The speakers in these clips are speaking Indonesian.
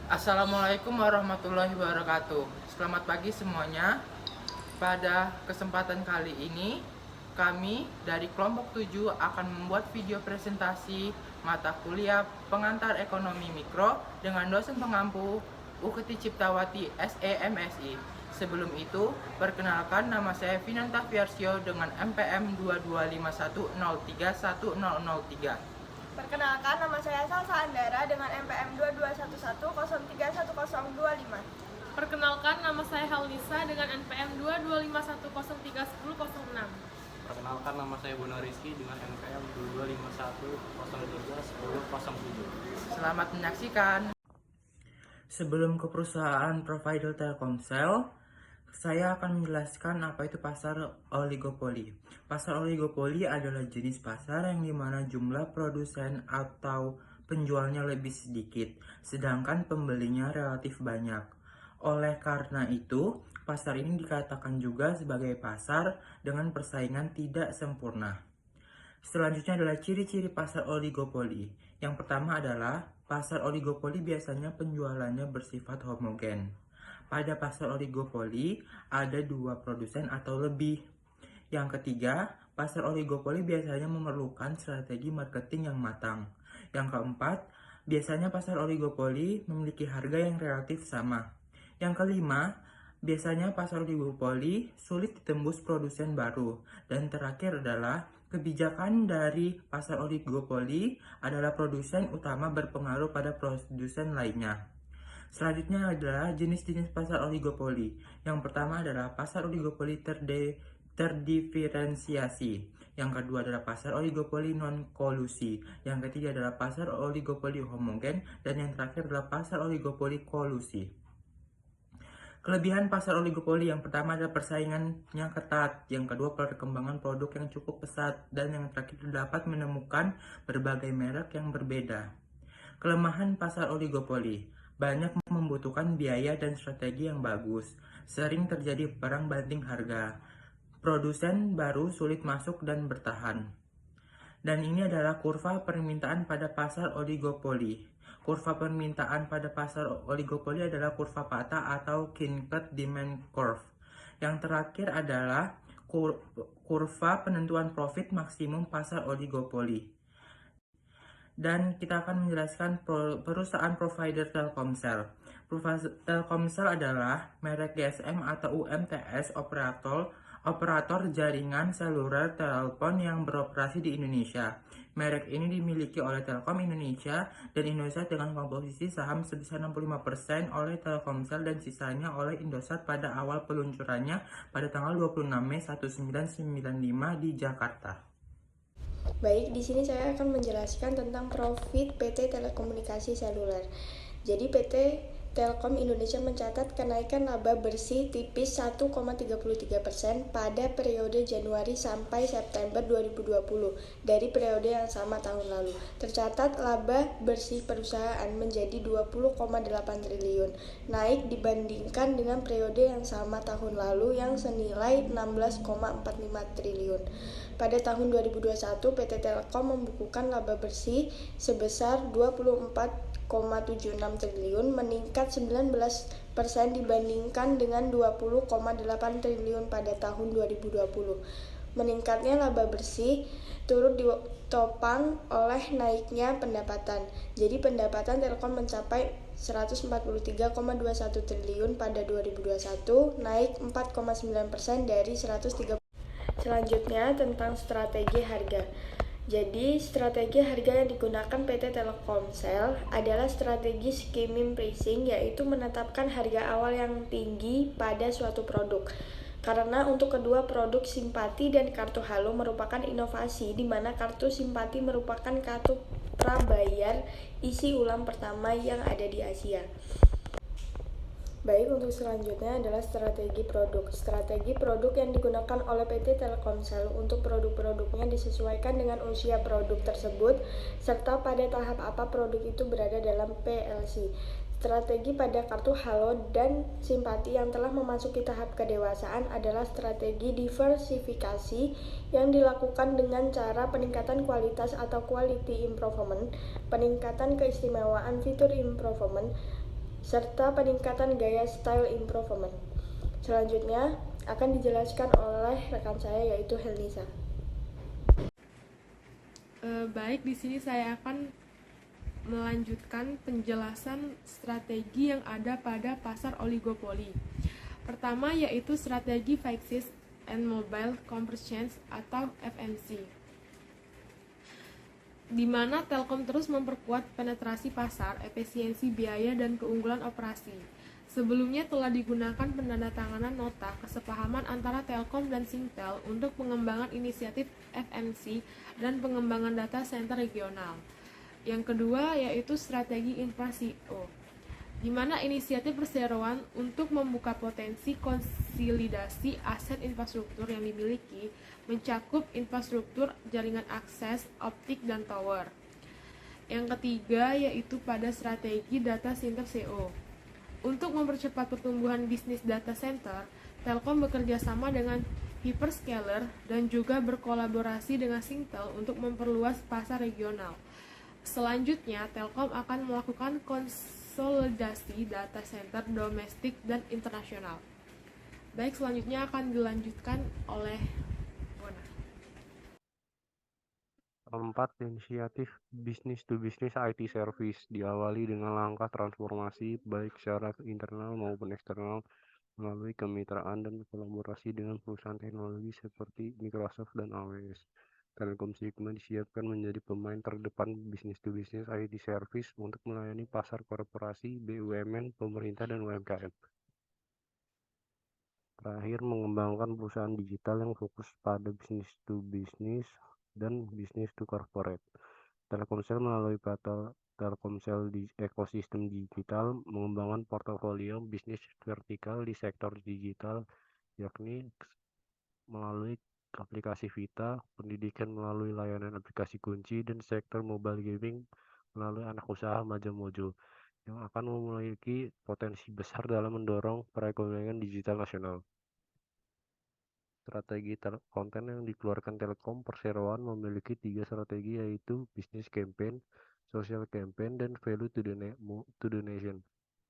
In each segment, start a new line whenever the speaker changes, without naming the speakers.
Assalamualaikum warahmatullahi wabarakatuh. Selamat pagi semuanya. Pada kesempatan kali ini, kami dari kelompok 7 akan membuat video presentasi mata kuliah pengantar ekonomi mikro dengan dosen pengampu Ukti Ciptawati SEMSI. Sebelum itu, perkenalkan nama saya Vinanta Fiarsio dengan MPM 2251031003.
Perkenalkan, nama saya Salsa Andara dengan MPM 2211031025.
Perkenalkan, nama saya Helnisa dengan NPM 2251031006.
Perkenalkan, nama saya Bono Rizky dengan NPM 2251031007.
Selamat menyaksikan. Sebelum ke perusahaan provider Telkomsel, saya akan menjelaskan apa itu pasar oligopoli. Pasar oligopoli adalah jenis pasar yang dimana jumlah produsen atau penjualnya lebih sedikit, sedangkan pembelinya relatif banyak. Oleh karena itu, pasar ini dikatakan juga sebagai pasar dengan persaingan tidak sempurna. Selanjutnya adalah ciri-ciri pasar oligopoli. Yang pertama adalah pasar oligopoli biasanya penjualannya bersifat homogen. Pada pasar oligopoli ada dua produsen atau lebih. Yang ketiga, pasar oligopoli biasanya memerlukan strategi marketing yang matang. Yang keempat, biasanya pasar oligopoli memiliki harga yang relatif sama. Yang kelima, biasanya pasar oligopoli sulit ditembus produsen baru. Dan terakhir adalah kebijakan dari pasar oligopoli adalah produsen utama berpengaruh pada produsen lainnya. Selanjutnya adalah jenis-jenis pasar oligopoli. Yang pertama adalah pasar oligopoli terdiferensiasi. Yang kedua adalah pasar oligopoli non-kolusi. Yang ketiga adalah pasar oligopoli homogen. Dan yang terakhir adalah pasar oligopoli kolusi. Kelebihan pasar oligopoli yang pertama adalah persaingannya ketat, yang kedua perkembangan produk yang cukup pesat, dan yang terakhir dapat menemukan berbagai merek yang berbeda. Kelemahan pasar oligopoli banyak membutuhkan biaya dan strategi yang bagus. Sering terjadi perang banting harga. Produsen baru sulit masuk dan bertahan. Dan ini adalah kurva permintaan pada pasar oligopoli. Kurva permintaan pada pasar oligopoli adalah kurva patah atau Kinkert Demand Curve. Yang terakhir adalah kurva penentuan profit maksimum pasar oligopoli. Dan kita akan menjelaskan perusahaan provider Telkomsel. Telkomsel adalah merek GSM atau UMTS operator jaringan seluler telepon yang beroperasi di Indonesia. Merek ini dimiliki oleh Telkom Indonesia dan Indosat dengan komposisi saham sebesar 65% oleh Telkomsel dan sisanya oleh Indosat pada awal peluncurannya pada tanggal 26 Mei 1995 di Jakarta.
Baik, di sini saya akan menjelaskan tentang profit PT Telekomunikasi Seluler. Jadi PT Telkom Indonesia mencatat kenaikan laba bersih tipis 1,33% pada periode Januari sampai September 2020 dari periode yang sama tahun lalu. Tercatat laba bersih perusahaan menjadi 20,8 triliun, naik dibandingkan dengan periode yang sama tahun lalu yang senilai 16,45 triliun. Pada tahun 2021, PT Telkom membukukan laba bersih sebesar 24,76 triliun, meningkat 19% dibandingkan dengan 20,8 triliun pada tahun 2020. Meningkatnya laba bersih turut ditopang oleh naiknya pendapatan. Jadi pendapatan Telkom mencapai 143,21 triliun pada 2021, naik 4,9% dari 130. Selanjutnya tentang strategi harga. Jadi, strategi harga yang digunakan PT Telkomsel adalah strategi skimming pricing, yaitu menetapkan harga awal yang tinggi pada suatu produk. Karena untuk kedua produk Simpati dan kartu Halo merupakan inovasi, di mana kartu Simpati merupakan kartu prabayar isi ulang pertama yang ada di Asia. Baik, untuk selanjutnya adalah strategi produk. Strategi produk yang digunakan oleh PT Telkomsel untuk produk-produknya disesuaikan dengan usia produk tersebut, serta pada tahap apa produk itu berada dalam PLC. Strategi pada kartu Halo dan Simpati yang telah memasuki tahap kedewasaan adalah strategi diversifikasi yang dilakukan dengan cara peningkatan kualitas atau quality improvement, peningkatan keistimewaan fitur improvement, serta peningkatan gaya style improvement. Selanjutnya akan dijelaskan oleh rekan saya yaitu Helnisa.
Baik, di sini saya akan melanjutkan penjelasan strategi yang ada pada pasar oligopoli. Pertama yaitu strategi Fixed and Mobile Convergence atau FMC, di mana Telkom terus memperkuat penetrasi pasar, efisiensi biaya, dan keunggulan operasi. Sebelumnya telah digunakan penandatanganan nota kesepahaman antara Telkom dan Singtel untuk pengembangan inisiatif FMC dan pengembangan data center regional. Yang kedua yaitu strategi InfraCO, di mana inisiatif perseroan untuk membuka potensi konsolidasi aset infrastruktur yang dimiliki mencakup infrastruktur jaringan akses, optik, dan tower. Yang ketiga yaitu pada strategi data center CO. Untuk mempercepat pertumbuhan bisnis data center, Telkom bekerja sama dengan hyperscaler dan juga berkolaborasi dengan Singtel untuk memperluas pasar regional. Selanjutnya, Telkom akan melakukan konsolidasi data center domestik dan internasional. Baik, selanjutnya akan dilanjutkan oleh Bona.
Keempat, inisiatif Business to Business IT Service diawali dengan langkah transformasi baik secara internal maupun eksternal melalui kemitraan dan kolaborasi dengan perusahaan teknologi seperti Microsoft dan AWS. Telkom Sigma disiapkan menjadi pemain terdepan Business to Business IT Service untuk melayani pasar korporasi, BUMN, pemerintah, dan UMKM. Terakhir, mengembangkan perusahaan digital yang fokus pada Business to Business dan Business to Corporate. Telkomsel melalui Telkomsel di ekosistem digital mengembangkan portofolio bisnis vertikal di sektor digital, yakni melalui aplikasi Vita, pendidikan melalui layanan aplikasi kunci, dan sektor mobile gaming melalui anak usaha Majamojo, yang akan memiliki potensi besar dalam mendorong perekonomian digital nasional. Strategi konten yang dikeluarkan Telkom Perseroan memiliki 3 strategi, yaitu Business Campaign, Social Campaign, dan Value to the Nation.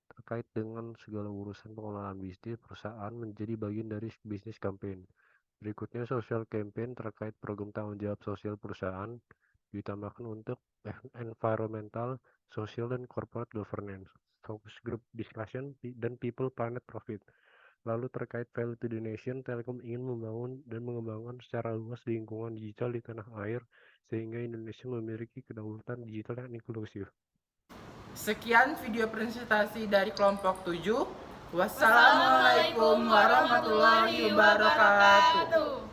Terkait dengan segala urusan pengelolaan bisnis, perusahaan menjadi bagian dari Business Campaign. Berikutnya Social Campaign terkait program tanggung jawab sosial perusahaan, diutamakan untuk environmental, social, dan corporate governance, focus group discussion, dan people, planet, profit. Lalu terkait Value to the Nation, Telkom ingin membangun dan mengembangkan secara luas lingkungan digital di tanah air sehingga Indonesia memiliki kedaulatan digital yang inklusif.
Sekian video presentasi dari kelompok 7. Wassalamualaikum warahmatullahi wabarakatuh.